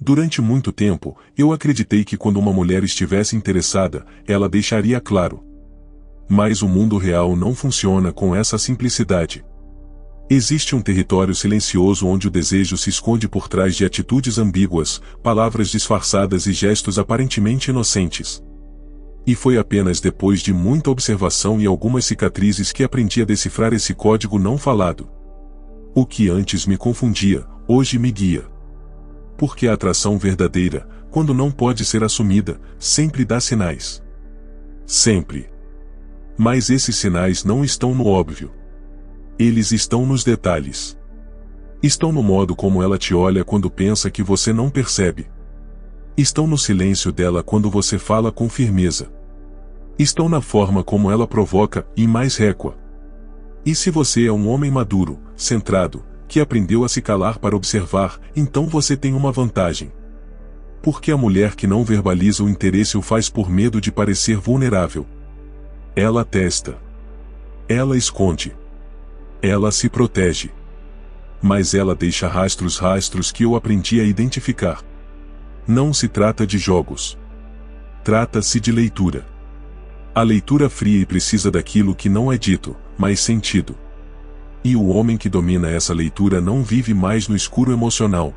Durante muito tempo, eu acreditei que quando uma mulher estivesse interessada, ela deixaria claro. Mas o mundo real não funciona com essa simplicidade. Existe um território silencioso onde o desejo se esconde por trás de atitudes ambíguas, palavras disfarçadas e gestos aparentemente inocentes. E foi apenas depois de muita observação e algumas cicatrizes que aprendi a decifrar esse código não falado. O que antes me confundia, hoje me guia. Porque a atração verdadeira, quando não pode ser assumida, sempre dá sinais. Sempre. Mas esses sinais não estão no óbvio. Eles estão nos detalhes. Estão no modo como ela te olha quando pensa que você não percebe. Estão no silêncio dela quando você fala com firmeza. Estão na forma como ela provoca e mais recua. E se você é um homem maduro, centrado, que aprendeu a se calar para observar, então você tem uma vantagem. Porque a mulher que não verbaliza o interesse o faz por medo de parecer vulnerável. Ela testa. Ela esconde. Ela se protege. Mas ela deixa rastros que eu aprendi a identificar. Não se trata de jogos. Trata-se de leitura. A leitura fria e precisa daquilo que não é dito, mas sentido. E o homem que domina essa leitura não vive mais no escuro emocional.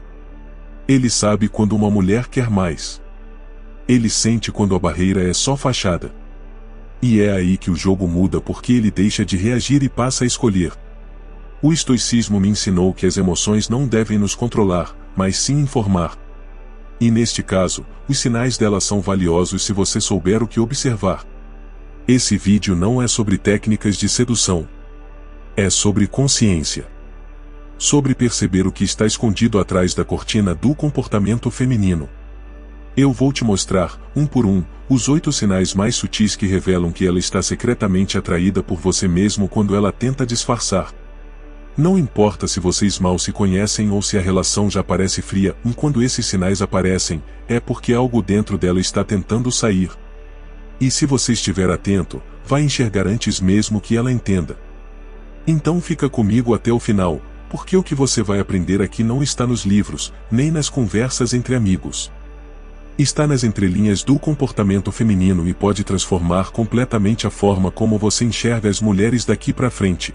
Ele sabe quando uma mulher quer mais. Ele sente quando a barreira é só fachada. E é aí que o jogo muda porque ele deixa de reagir e passa a escolher. O estoicismo me ensinou que as emoções não devem nos controlar, mas sim informar. E neste caso, os sinais delas são valiosos se você souber o que observar. Esse vídeo não é sobre técnicas de sedução. É sobre consciência. Sobre perceber o que está escondido atrás da cortina do comportamento feminino. Eu vou te mostrar, um por um, os 8 sinais mais sutis que revelam que ela está secretamente atraída por você mesmo quando ela tenta disfarçar. Não importa se vocês mal se conhecem ou se a relação já parece fria, quando esses sinais aparecem, é porque algo dentro dela está tentando sair. E se você estiver atento, vai enxergar antes mesmo que ela entenda. Então fica comigo até o final, porque o que você vai aprender aqui não está nos livros, nem nas conversas entre amigos. Está nas entrelinhas do comportamento feminino e pode transformar completamente a forma como você enxerga as mulheres daqui para frente.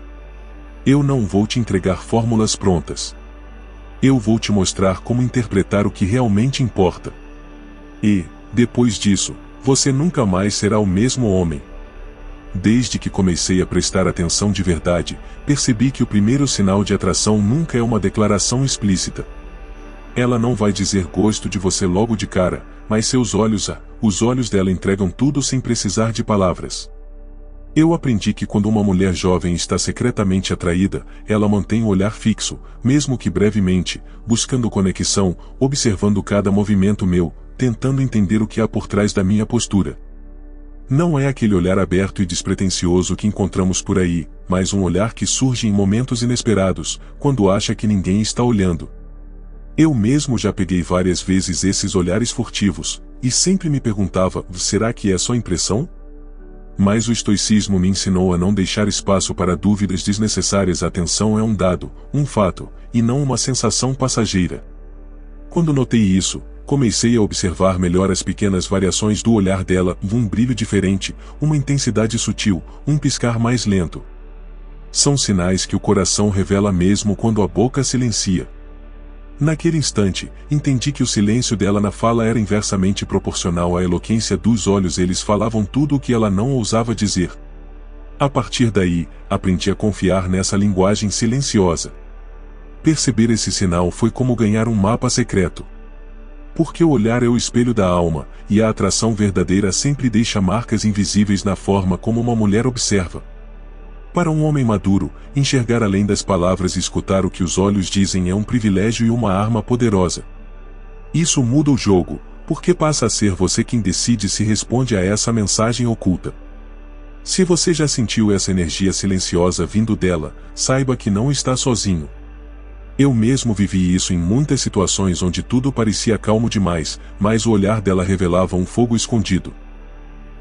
Eu não vou te entregar fórmulas prontas. Eu vou te mostrar como interpretar o que realmente importa. E, depois disso, você nunca mais será o mesmo homem. Desde que comecei a prestar atenção de verdade, percebi que o primeiro sinal de atração nunca é uma declaração explícita. Ela não vai dizer gosto de você logo de cara, mas seus olhos, os olhos dela entregam tudo sem precisar de palavras. Eu aprendi que quando uma mulher jovem está secretamente atraída, ela mantém o olhar fixo, mesmo que brevemente, buscando conexão, observando cada movimento meu, tentando entender o que há por trás da minha postura. Não é aquele olhar aberto e despretensioso que encontramos por aí, mas um olhar que surge em momentos inesperados, quando acha que ninguém está olhando. Eu mesmo já peguei várias vezes esses olhares furtivos, e sempre me perguntava, será que é só impressão? Mas o estoicismo me ensinou a não deixar espaço para dúvidas desnecessárias. A atenção é um dado, um fato, e não uma sensação passageira. Quando notei isso, comecei a observar melhor as pequenas variações do olhar dela, um brilho diferente, uma intensidade sutil, um piscar mais lento. São sinais que o coração revela mesmo quando a boca silencia. Naquele instante, entendi que o silêncio dela na fala era inversamente proporcional à eloquência dos olhos. Eles falavam tudo o que ela não ousava dizer. A partir daí, aprendi a confiar nessa linguagem silenciosa. Perceber esse sinal foi como ganhar um mapa secreto. Porque o olhar é o espelho da alma, e a atração verdadeira sempre deixa marcas invisíveis na forma como uma mulher observa. Para um homem maduro, enxergar além das palavras e escutar o que os olhos dizem é um privilégio e uma arma poderosa. Isso muda o jogo, porque passa a ser você quem decide se responde a essa mensagem oculta. Se você já sentiu essa energia silenciosa vindo dela, saiba que não está sozinho. Eu mesmo vivi isso em muitas situações onde tudo parecia calmo demais, mas o olhar dela revelava um fogo escondido.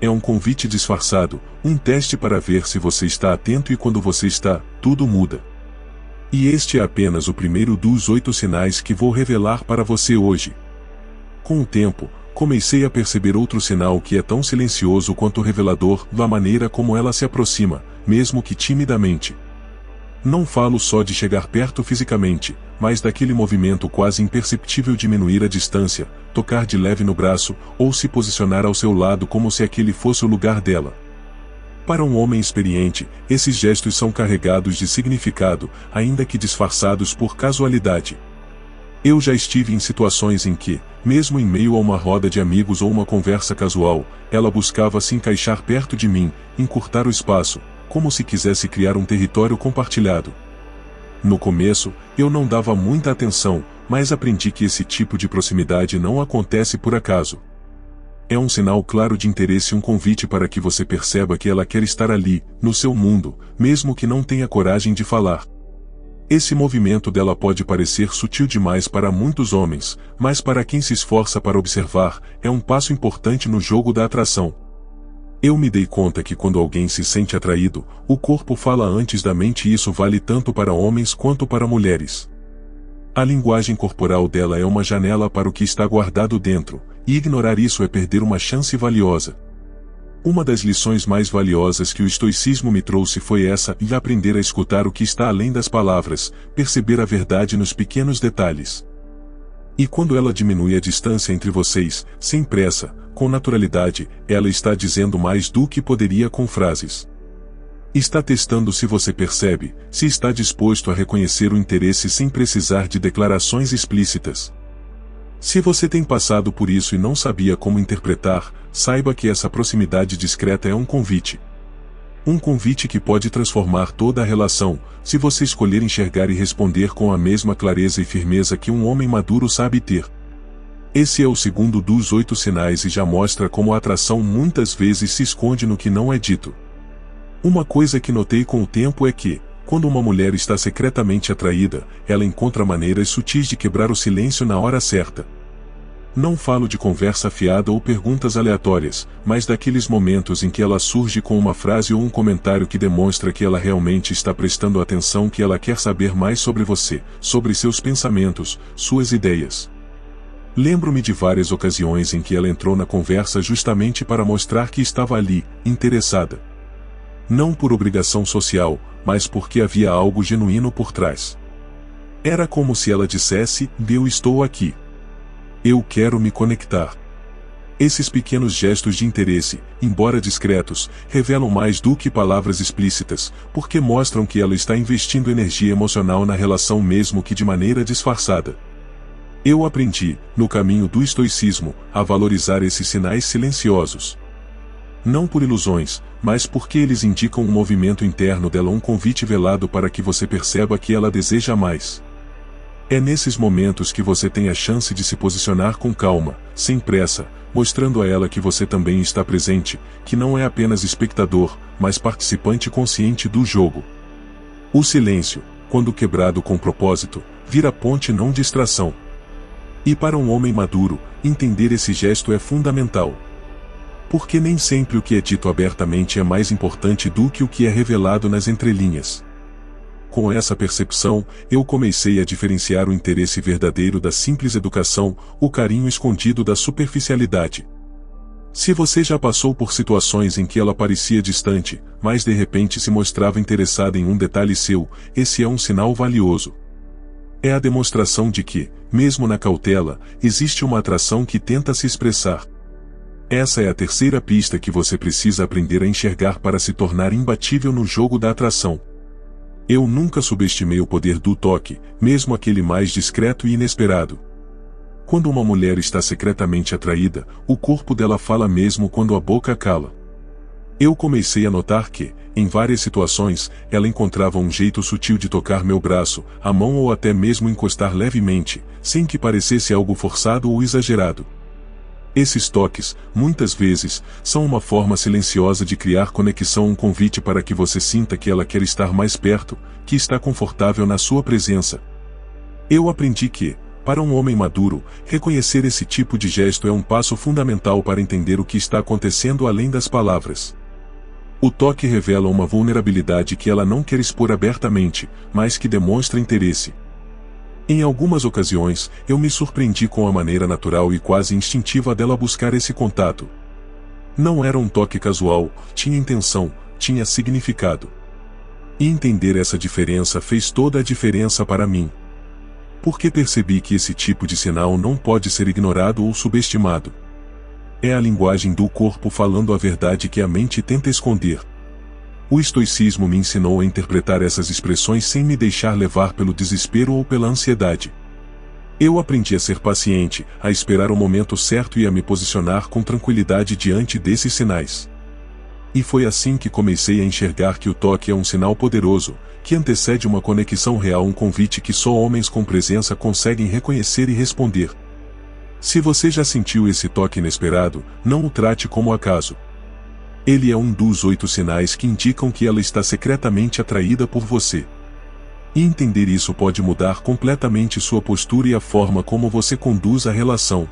É um convite disfarçado, um teste para ver se você está atento, e quando você está, tudo muda. E este é apenas o primeiro dos 8 sinais que vou revelar para você hoje. Com o tempo, comecei a perceber outro sinal que é tão silencioso quanto revelador da maneira como ela se aproxima, mesmo que timidamente. Não falo só de chegar perto fisicamente, mas daquele movimento quase imperceptível diminuir a distância, tocar de leve no braço, ou se posicionar ao seu lado como se aquele fosse o lugar dela. Para um homem experiente, esses gestos são carregados de significado, ainda que disfarçados por casualidade. Eu já estive em situações em que, mesmo em meio a uma roda de amigos ou uma conversa casual, ela buscava se encaixar perto de mim, encurtar o espaço, como se quisesse criar um território compartilhado. No começo, eu não dava muita atenção, mas aprendi que esse tipo de proximidade não acontece por acaso. É um sinal claro de interesse e um convite para que você perceba que ela quer estar ali, no seu mundo, mesmo que não tenha coragem de falar. Esse movimento dela pode parecer sutil demais para muitos homens, mas para quem se esforça para observar, é um passo importante no jogo da atração. Eu me dei conta que quando alguém se sente atraído, o corpo fala antes da mente e isso vale tanto para homens quanto para mulheres. A linguagem corporal dela é uma janela para o que está guardado dentro, e ignorar isso é perder uma chance valiosa. Uma das lições mais valiosas que o estoicismo me trouxe foi essa, e aprender a escutar o que está além das palavras, perceber a verdade nos pequenos detalhes. E quando ela diminui a distância entre vocês, sem pressa, com naturalidade, ela está dizendo mais do que poderia com frases. Está testando se você percebe, se está disposto a reconhecer o interesse sem precisar de declarações explícitas. Se você tem passado por isso e não sabia como interpretar, saiba que essa proximidade discreta é um convite. Um convite que pode transformar toda a relação, se você escolher enxergar e responder com a mesma clareza e firmeza que um homem maduro sabe ter. Esse é o segundo dos 8 sinais e já mostra como a atração muitas vezes se esconde no que não é dito. Uma coisa que notei com o tempo é que, quando uma mulher está secretamente atraída, ela encontra maneiras sutis de quebrar o silêncio na hora certa. Não falo de conversa afiada ou perguntas aleatórias, mas daqueles momentos em que ela surge com uma frase ou um comentário que demonstra que ela realmente está prestando atenção, que ela quer saber mais sobre você, sobre seus pensamentos, suas ideias. Lembro-me de várias ocasiões em que ela entrou na conversa justamente para mostrar que estava ali, interessada. Não por obrigação social, mas porque havia algo genuíno por trás. Era como se ela dissesse: eu estou aqui. Eu quero me conectar. Esses pequenos gestos de interesse, embora discretos, revelam mais do que palavras explícitas, porque mostram que ela está investindo energia emocional na relação mesmo que de maneira disfarçada. Eu aprendi, no caminho do estoicismo, a valorizar esses sinais silenciosos. Não por ilusões, mas porque eles indicam um movimento interno dela, um convite velado para que você perceba que ela deseja mais. É nesses momentos que você tem a chance de se posicionar com calma, sem pressa, mostrando a ela que você também está presente, que não é apenas espectador, mas participante consciente do jogo. O silêncio, quando quebrado com propósito, vira ponte, não distração. E para um homem maduro, entender esse gesto é fundamental. Porque nem sempre o que é dito abertamente é mais importante do que o que é revelado nas entrelinhas. Com essa percepção, eu comecei a diferenciar o interesse verdadeiro da simples educação, o carinho escondido da superficialidade. Se você já passou por situações em que ela parecia distante, mas de repente se mostrava interessada em um detalhe seu, esse é um sinal valioso. É a demonstração de que, mesmo na cautela, existe uma atração que tenta se expressar. Essa é a terceira pista que você precisa aprender a enxergar para se tornar imbatível no jogo da atração. Eu nunca subestimei o poder do toque, mesmo aquele mais discreto e inesperado. Quando uma mulher está secretamente atraída, o corpo dela fala mesmo quando a boca cala. Eu comecei a notar que, em várias situações, ela encontrava um jeito sutil de tocar meu braço, a mão ou até mesmo encostar levemente, sem que parecesse algo forçado ou exagerado. Esses toques, muitas vezes, são uma forma silenciosa de criar conexão, um convite para que você sinta que ela quer estar mais perto, que está confortável na sua presença. Eu aprendi que, para um homem maduro, reconhecer esse tipo de gesto é um passo fundamental para entender o que está acontecendo além das palavras. O toque revela uma vulnerabilidade que ela não quer expor abertamente, mas que demonstra interesse. Em algumas ocasiões, eu me surpreendi com a maneira natural e quase instintiva dela buscar esse contato. Não era um toque casual, tinha intenção, tinha significado. E entender essa diferença fez toda a diferença para mim. Porque percebi que esse tipo de sinal não pode ser ignorado ou subestimado. É a linguagem do corpo falando a verdade que a mente tenta esconder. O estoicismo me ensinou a interpretar essas expressões sem me deixar levar pelo desespero ou pela ansiedade. Eu aprendi a ser paciente, a esperar o momento certo e a me posicionar com tranquilidade diante desses sinais. E foi assim que comecei a enxergar que o toque é um sinal poderoso, que antecede uma conexão real, um convite que só homens com presença conseguem reconhecer e responder. Se você já sentiu esse toque inesperado, não o trate como acaso. Ele é um dos 8 sinais que indicam que ela está secretamente atraída por você. E entender isso pode mudar completamente sua postura e a forma como você conduz a relação.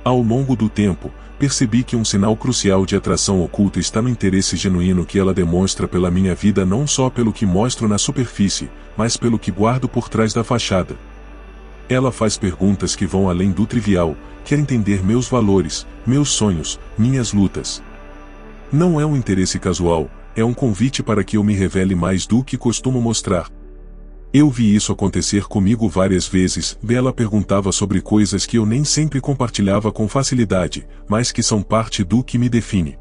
Ao longo do tempo, percebi que um sinal crucial de atração oculta está no interesse genuíno que ela demonstra pela minha vida, não só pelo que mostro na superfície, mas pelo que guardo por trás da fachada. Ela faz perguntas que vão além do trivial, quer entender meus valores, meus sonhos, minhas lutas. Não é um interesse casual, é um convite para que eu me revele mais do que costumo mostrar. Eu vi isso acontecer comigo várias vezes. Ela perguntava sobre coisas que eu nem sempre compartilhava com facilidade, mas que são parte do que me define.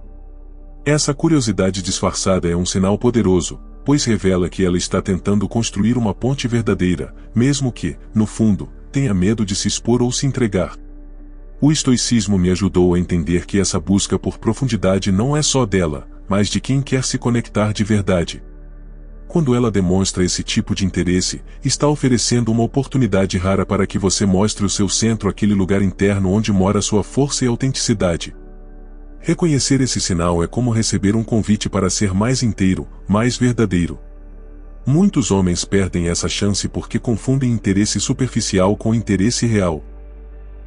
Essa curiosidade disfarçada é um sinal poderoso, pois revela que ela está tentando construir uma ponte verdadeira, mesmo que, no fundo, tenha medo de se expor ou se entregar. O estoicismo me ajudou a entender que essa busca por profundidade não é só dela, mas de quem quer se conectar de verdade. Quando ela demonstra esse tipo de interesse, está oferecendo uma oportunidade rara para que você mostre o seu centro, aquele lugar interno onde mora sua força e autenticidade. Reconhecer esse sinal é como receber um convite para ser mais inteiro, mais verdadeiro. Muitos homens perdem essa chance porque confundem interesse superficial com interesse real.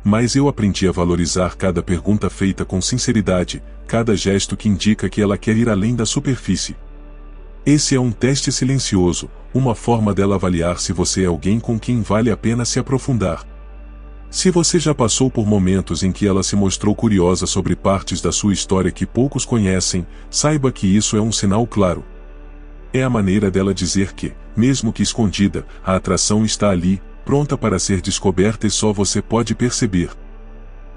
Mas eu aprendi a valorizar cada pergunta feita com sinceridade, cada gesto que indica que ela quer ir além da superfície. Esse é um teste silencioso, uma forma dela avaliar se você é alguém com quem vale a pena se aprofundar. Se você já passou por momentos em que ela se mostrou curiosa sobre partes da sua história que poucos conhecem, saiba que isso é um sinal claro. É a maneira dela dizer que, mesmo que escondida, a atração está ali, pronta para ser descoberta e só você pode perceber.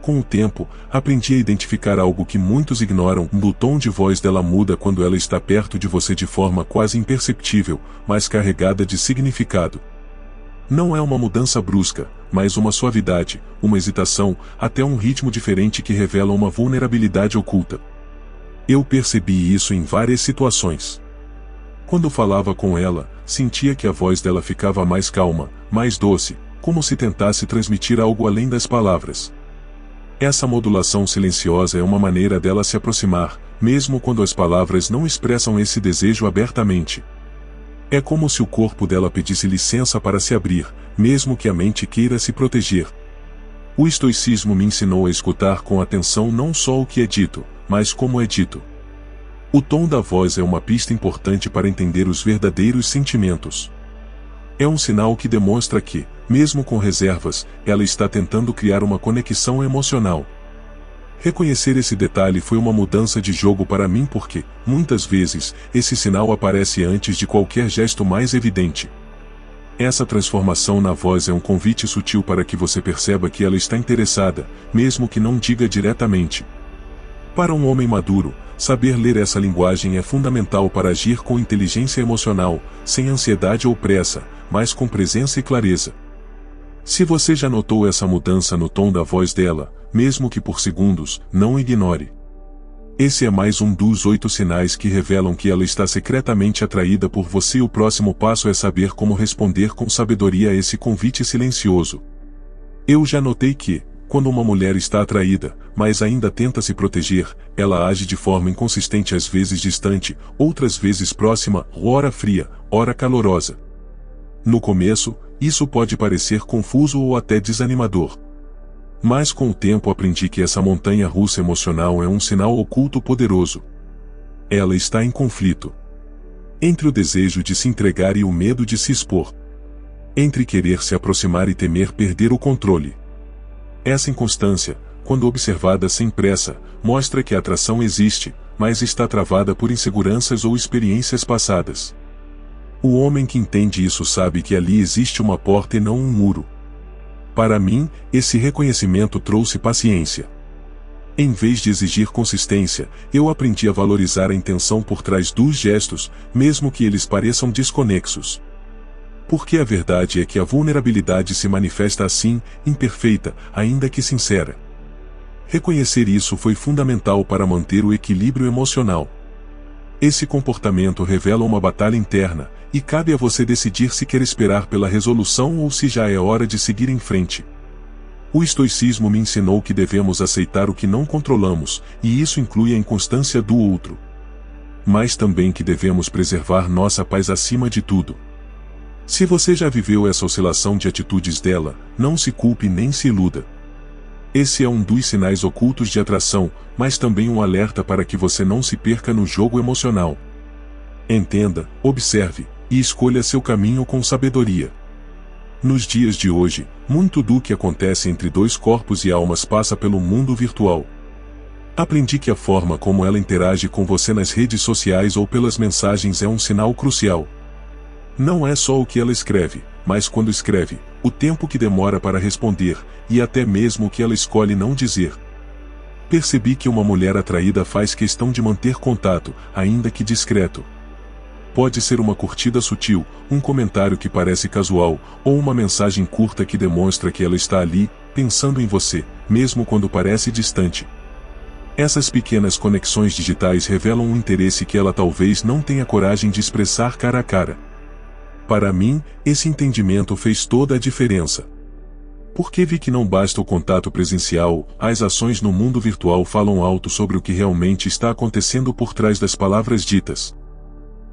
Com o tempo, aprendi a identificar algo que muitos ignoram. O tom de voz dela muda quando ela está perto de você de forma quase imperceptível, mas carregada de significado. Não é uma mudança brusca, mas uma suavidade, uma hesitação, até um ritmo diferente que revela uma vulnerabilidade oculta. Eu percebi isso em várias situações. Quando falava com ela, sentia que a voz dela ficava mais calma, mais doce, como se tentasse transmitir algo além das palavras. Essa modulação silenciosa é uma maneira dela se aproximar, mesmo quando as palavras não expressam esse desejo abertamente. É como se o corpo dela pedisse licença para se abrir, mesmo que a mente queira se proteger. O estoicismo me ensinou a escutar com atenção não só o que é dito, mas como é dito. O tom da voz é uma pista importante para entender os verdadeiros sentimentos. É um sinal que demonstra que, mesmo com reservas, ela está tentando criar uma conexão emocional. Reconhecer esse detalhe foi uma mudança de jogo para mim porque, muitas vezes, esse sinal aparece antes de qualquer gesto mais evidente. Essa transformação na voz é um convite sutil para que você perceba que ela está interessada, mesmo que não diga diretamente. Para um homem maduro, saber ler essa linguagem é fundamental para agir com inteligência emocional, sem ansiedade ou pressa, mas com presença e clareza. Se você já notou essa mudança no tom da voz dela, mesmo que por segundos, não ignore. Esse é mais um dos 8 sinais que revelam que ela está secretamente atraída por você. O próximo passo é saber como responder com sabedoria a esse convite silencioso. Eu já notei que, quando uma mulher está atraída, mas ainda tenta se proteger, ela age de forma inconsistente, às vezes distante, outras vezes próxima, ora fria, ora calorosa. No começo, isso pode parecer confuso ou até desanimador. Mas com o tempo aprendi que essa montanha-russa emocional é um sinal oculto poderoso. Ela está em conflito entre o desejo de se entregar e o medo de se expor. entre querer se aproximar e temer perder o controle. Essa inconstância, quando observada sem pressa, mostra que a atração existe, mas está travada por inseguranças ou experiências passadas. O homem que entende isso sabe que ali existe uma porta e não um muro. Para mim, esse reconhecimento trouxe paciência. Em vez de exigir consistência, eu aprendi a valorizar a intenção por trás dos gestos, mesmo que eles pareçam desconexos. Porque a verdade é que a vulnerabilidade se manifesta assim, imperfeita, ainda que sincera. Reconhecer isso foi fundamental para manter o equilíbrio emocional. Esse comportamento revela uma batalha interna, e cabe a você decidir se quer esperar pela resolução ou se já é hora de seguir em frente. O estoicismo me ensinou que devemos aceitar o que não controlamos, e isso inclui a inconstância do outro. Mas também que devemos preservar nossa paz acima de tudo. Se você já viveu essa oscilação de atitudes dela, não se culpe nem se iluda. Esse é um dos sinais ocultos de atração, mas também um alerta para que você não se perca no jogo emocional. Entenda, observe, e escolha seu caminho com sabedoria. Nos dias de hoje, muito do que acontece entre dois corpos e almas passa pelo mundo virtual. Aprendi que a forma como ela interage com você nas redes sociais ou pelas mensagens é um sinal crucial. Não é só o que ela escreve, mas quando escreve, o tempo que demora para responder, e até mesmo o que ela escolhe não dizer. Percebi que uma mulher atraída faz questão de manter contato, ainda que discreto. Pode ser uma curtida sutil, um comentário que parece casual, ou uma mensagem curta que demonstra que ela está ali, pensando em você, mesmo quando parece distante. Essas pequenas conexões digitais revelam um interesse que ela talvez não tenha coragem de expressar cara a cara. Para mim, esse entendimento fez toda a diferença. Porque vi que não basta o contato presencial, as ações no mundo virtual falam alto sobre o que realmente está acontecendo por trás das palavras ditas.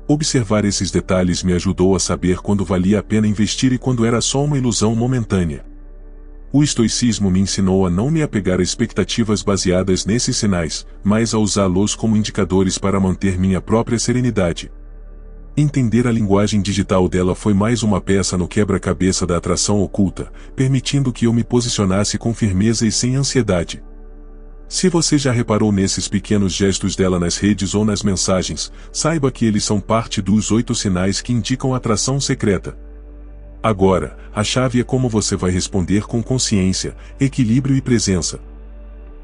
Observar esses detalhes me ajudou a saber quando valia a pena investir e quando era só uma ilusão momentânea. O estoicismo me ensinou a não me apegar a expectativas baseadas nesses sinais, mas a usá-los como indicadores para manter minha própria serenidade. Entender a linguagem digital dela foi mais uma peça no quebra-cabeça da atração oculta, permitindo que eu me posicionasse com firmeza e sem ansiedade. Se você já reparou nesses pequenos gestos dela nas redes ou nas mensagens, saiba que eles são parte dos 8 sinais que indicam atração secreta. Agora, a chave é como você vai responder com consciência, equilíbrio e presença.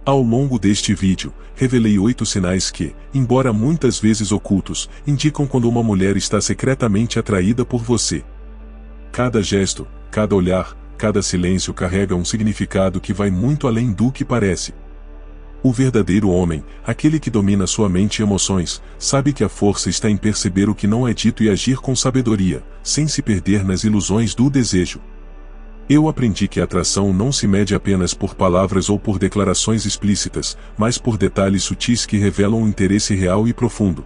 Ao longo deste vídeo, revelei 8 sinais que, embora muitas vezes ocultos, indicam quando uma mulher está secretamente atraída por você. Cada gesto, cada olhar, cada silêncio carrega um significado que vai muito além do que parece. O verdadeiro homem, aquele que domina sua mente e emoções, sabe que a força está em perceber o que não é dito e agir com sabedoria, sem se perder nas ilusões do desejo. Eu aprendi que a atração não se mede apenas por palavras ou por declarações explícitas, mas por detalhes sutis que revelam um interesse real e profundo.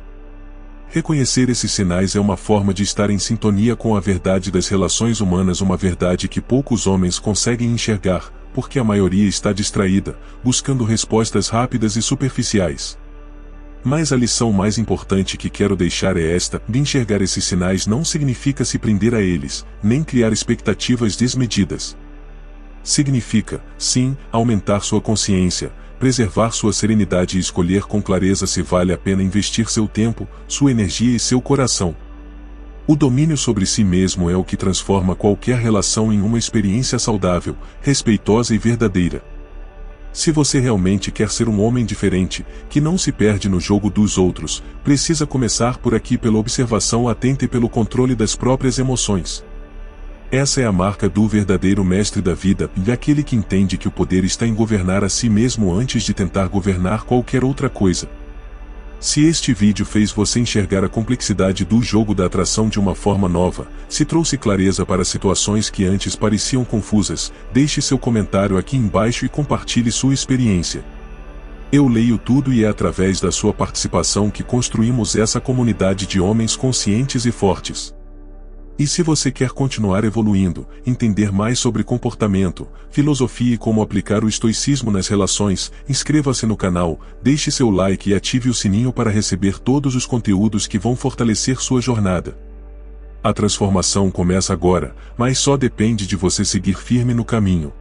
Reconhecer esses sinais é uma forma de estar em sintonia com a verdade das relações humanas, uma verdade que poucos homens conseguem enxergar, porque a maioria está distraída, buscando respostas rápidas e superficiais. Mas a lição mais importante que quero deixar é esta: de enxergar esses sinais não significa se prender a eles, nem criar expectativas desmedidas. Significa, sim, aumentar sua consciência, preservar sua serenidade e escolher com clareza se vale a pena investir seu tempo, sua energia e seu coração. O domínio sobre si mesmo é o que transforma qualquer relação em uma experiência saudável, respeitosa e verdadeira. Se você realmente quer ser um homem diferente, que não se perde no jogo dos outros, precisa começar por aqui, pela observação atenta e pelo controle das próprias emoções. Essa é a marca do verdadeiro mestre da vida, e aquele que entende que o poder está em governar a si mesmo antes de tentar governar qualquer outra coisa. Se este vídeo fez você enxergar a complexidade do jogo da atração de uma forma nova, se trouxe clareza para situações que antes pareciam confusas, deixe seu comentário aqui embaixo e compartilhe sua experiência. Eu leio tudo e é através da sua participação que construímos essa comunidade de homens conscientes e fortes. E se você quer continuar evoluindo, entender mais sobre comportamento, filosofia e como aplicar o estoicismo nas relações, inscreva-se no canal, deixe seu like e ative o sininho para receber todos os conteúdos que vão fortalecer sua jornada. A transformação começa agora, mas só depende de você seguir firme no caminho.